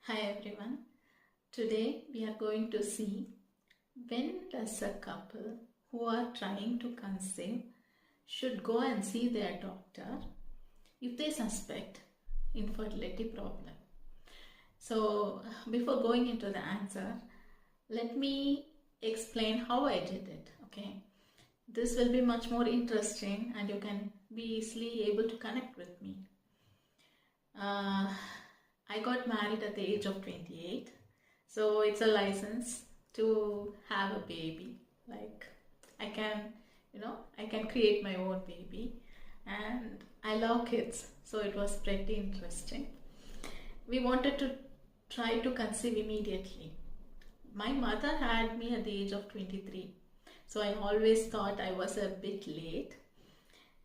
Hi everyone. Today we are going to see when does a couple who are trying to conceive should go and see their doctor if they suspect infertility problem. So before going into the answer, let me explain how I did it. Okay, this will be much more interesting and you can be easily able to connect with me. I got married at the age of 28, so it's a license to have a baby. Like I can create my own baby, and I love kids, so it was pretty interesting. We wanted to try to conceive immediately. My mother had me at the age of 23, so I always thought I was a bit late.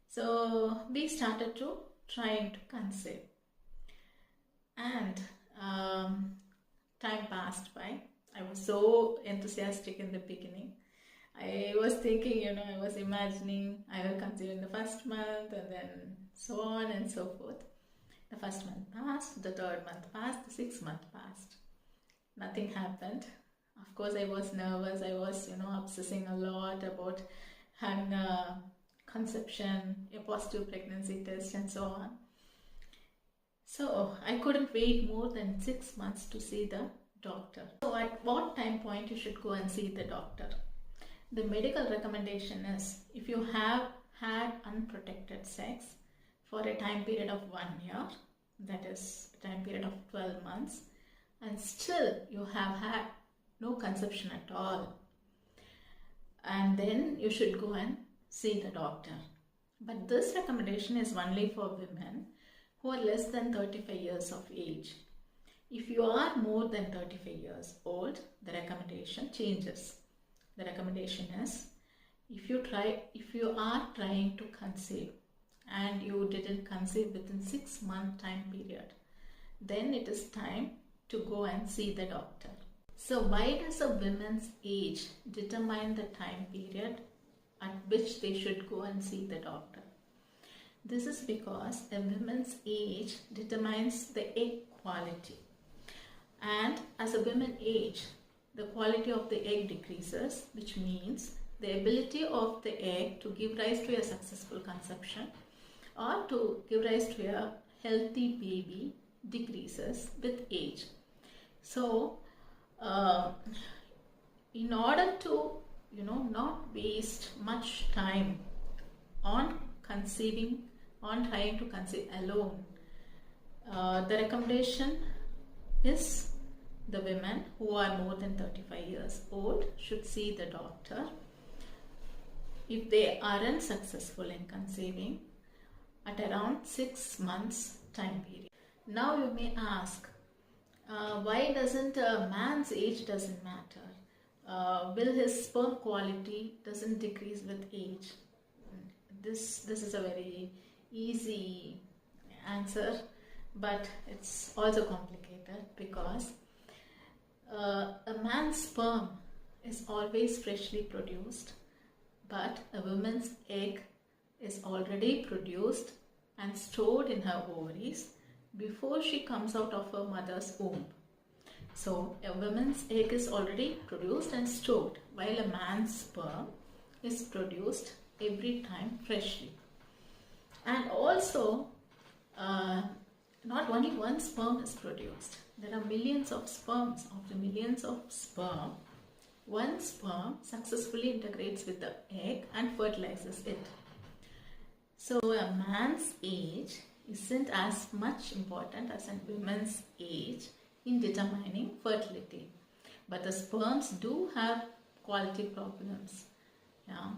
So we started to trying to conceive. And time passed by. I was so enthusiastic in the beginning. I was thinking, I was imagining I will conceive in the first month and then so on and so forth. The first month passed, the third month passed, the sixth month passed. Nothing happened. Of course, I was nervous. I was, obsessing a lot about having a conception, a positive pregnancy test and so on. So I couldn't wait more than 6 months to see the doctor. So at what time point you should go and see the doctor? The medical recommendation is if you have had unprotected sex for a time period of 1 year, that is a time period of 12 months, and still you have had no conception at all, and then you should go and see the doctor. But this recommendation is only for women who are less than 35 years of age. If you are more than 35 years old, the recommendation changes. The recommendation is if you are trying to conceive and you didn't conceive within 6 month time period, then it is time to go and see the doctor. So why does a woman's age determine the time period at which they should go and see the doctor? This is because a woman's age determines the egg quality. And as a woman age, the quality of the egg decreases, which means the ability of the egg to give rise to a successful conception or to give rise to a healthy baby decreases with age. So, in order to, not waste much time on trying to conceive alone, the recommendation is the women who are more than 35 years old should see the doctor if they aren't successful in conceiving at around 6 months time period. Now you may ask, why doesn't a man's age doesn't matter? Will his sperm quality doesn't decrease with age? This is a very easy answer, but it's also complicated because a man's sperm is always freshly produced, but a woman's egg is already produced and stored in her ovaries before she comes out of her mother's womb. So a woman's egg is already produced and stored, while a man's sperm is produced every time freshly. And also, not only one sperm is produced. There are millions of sperms. Of the millions of sperm, one sperm successfully integrates with the egg and fertilizes it. So a man's age isn't as much important as a woman's age in determining fertility. But the sperms do have quality problems. Yeah.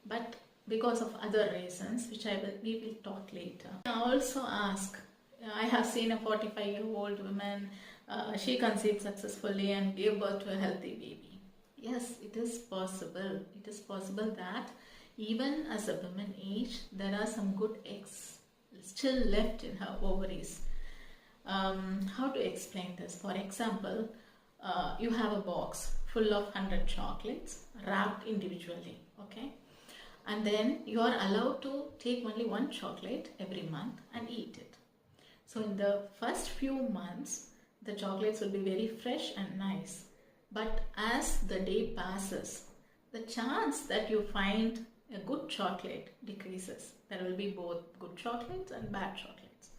But because of other reasons, which we will talk later. I also ask, I have seen a 45-year-old woman, she conceived successfully and gave birth to a healthy baby. Yes, it is possible. It is possible that even as a woman age, there are some good eggs still left in her ovaries. How to explain this? For example, you have a box full of 100 chocolates wrapped individually, okay? And then you are allowed to take only one chocolate every month and eat it. So in the first few months, the chocolates will be very fresh and nice. But as the day passes, the chance that you find a good chocolate decreases. There will be both good chocolates and bad chocolates.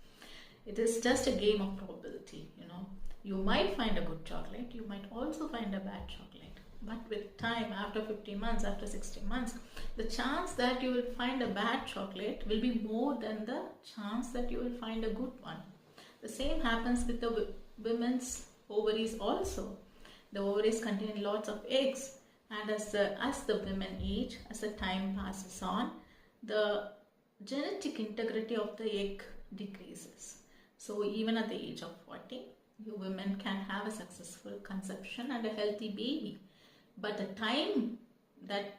It is just a game of probability, you know. You might find a good chocolate, you might also find a bad chocolate. But with time, after 50 months, after 60 months, the chance that you will find a bad chocolate will be more than the chance that you will find a good one. The same happens with the women's ovaries also. The ovaries contain lots of eggs, and as the women age, as the time passes on, the genetic integrity of the egg decreases. So even at the age of 40, you women can have a successful conception and a healthy baby. But the time that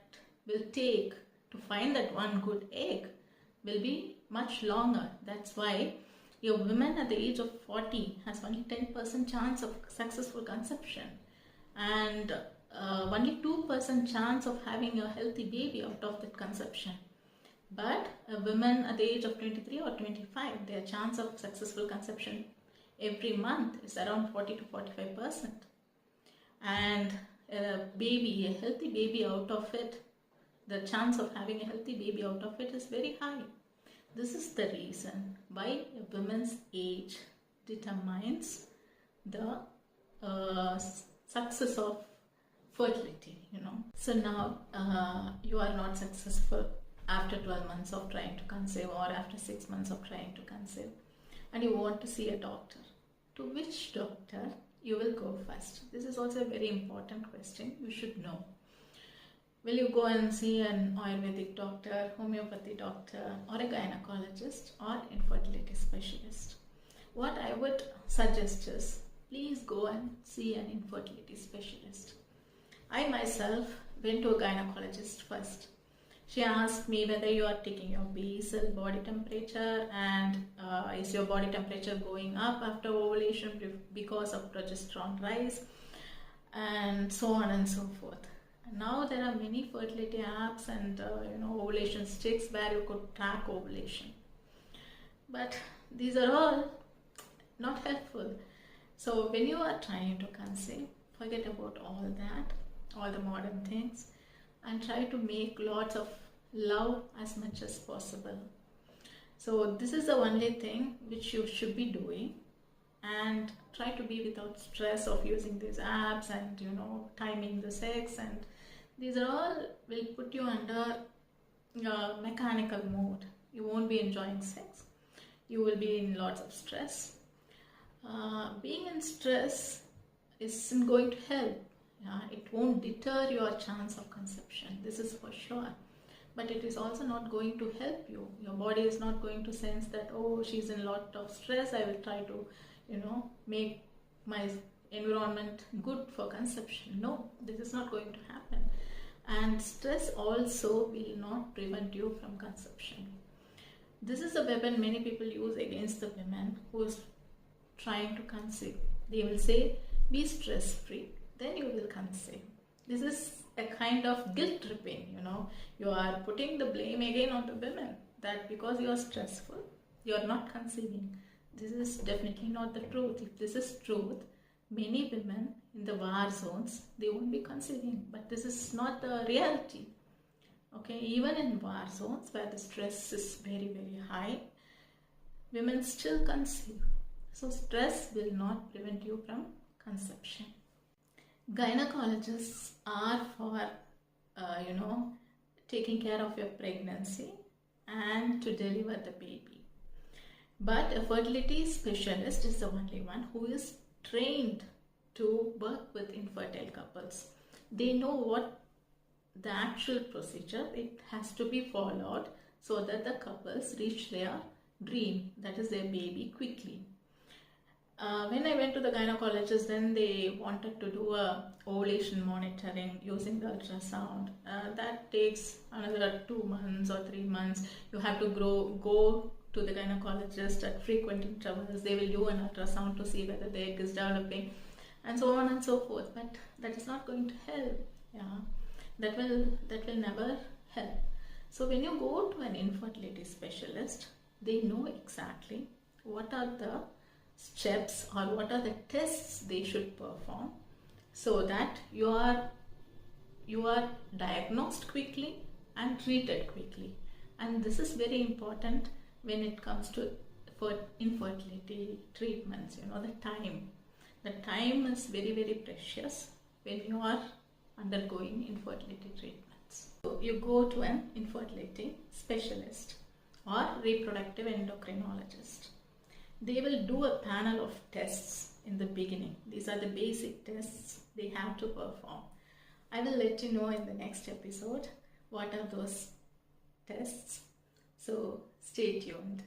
will take to find that one good egg will be much longer. That's why your woman at the age of 40 has only 10% chance of successful conception and only 2% chance of having a healthy baby out of that conception. But a woman at the age of 23 or 25, their chance of successful conception every month is around 40 to 45%. And a baby, a healthy baby out of it, the chance of having a healthy baby out of it is very high. This is the reason why a woman's age determines the success of fertility, you know. So now you are not successful after 12 months of trying to conceive or after 6 months of trying to conceive, and you want to see a doctor. To which doctor you will go first? This is also a very important question you should know. Will you go and see an Ayurvedic doctor, homeopathy doctor, or a gynecologist or infertility specialist? What I would suggest is, please go and see an infertility specialist. I myself went to a gynecologist first. She asked me whether you are taking your basal body temperature and is your body temperature going up after ovulation because of progesterone rise, and so on and so forth. And now there are many fertility apps and ovulation sticks where you could track ovulation. But these are all not helpful. So when you are trying to conceive, forget about all that, all the modern things, and try to make lots of love as much as possible. So this is the only thing which you should be doing, and try to be without stress of using these apps and timing the sex, and these are all will put you under mechanical mode. You won't be enjoying sex. You will be in lots of stress. Being in stress isn't going to help. It won't deter your chance of conception. This is for sure. But it is also not going to help you. Your body is not going to sense that, oh, she's in a lot of stress, I will try to, make my environment good for conception. No, this is not going to happen. And stress also will not prevent you from conception. This is a weapon many people use against the women who is trying to conceive. They will say, be stress free, then you will conceive. This is a kind of guilt tripping, You are putting the blame again on the women that because you are stressful, you are not conceiving. This is definitely not the truth. If this is truth, many women in the war zones, they won't be conceiving. But this is not the reality. Okay, even in war zones where the stress is very, very high, women still conceive. So stress will not prevent you from conception. Gynecologists are for, taking care of your pregnancy and to deliver the baby. But a fertility specialist is the only one who is trained to work with infertile couples. They know what the actual procedure it has to be followed so that the couples reach their dream, that is their baby, quickly. When I went to the gynecologist, then they wanted to do a ovulation monitoring using the ultrasound. That takes another 2 months or 3 months. You have to go to the gynecologist at frequent intervals. They will do an ultrasound to see whether the egg is developing, and so on and so forth. But that is not going to help. That will never help. So when you go to an infertility specialist, they know exactly what are the steps or what are the tests they should perform so that you are diagnosed quickly and treated quickly. And this is very important when it comes to infertility treatments. The time is very, very precious when you are undergoing infertility treatments. So you go to an infertility specialist or reproductive endocrinologist. They will do a panel of tests in the beginning. These are the basic tests they have to perform. I will let you know in the next episode what are those tests. So stay tuned.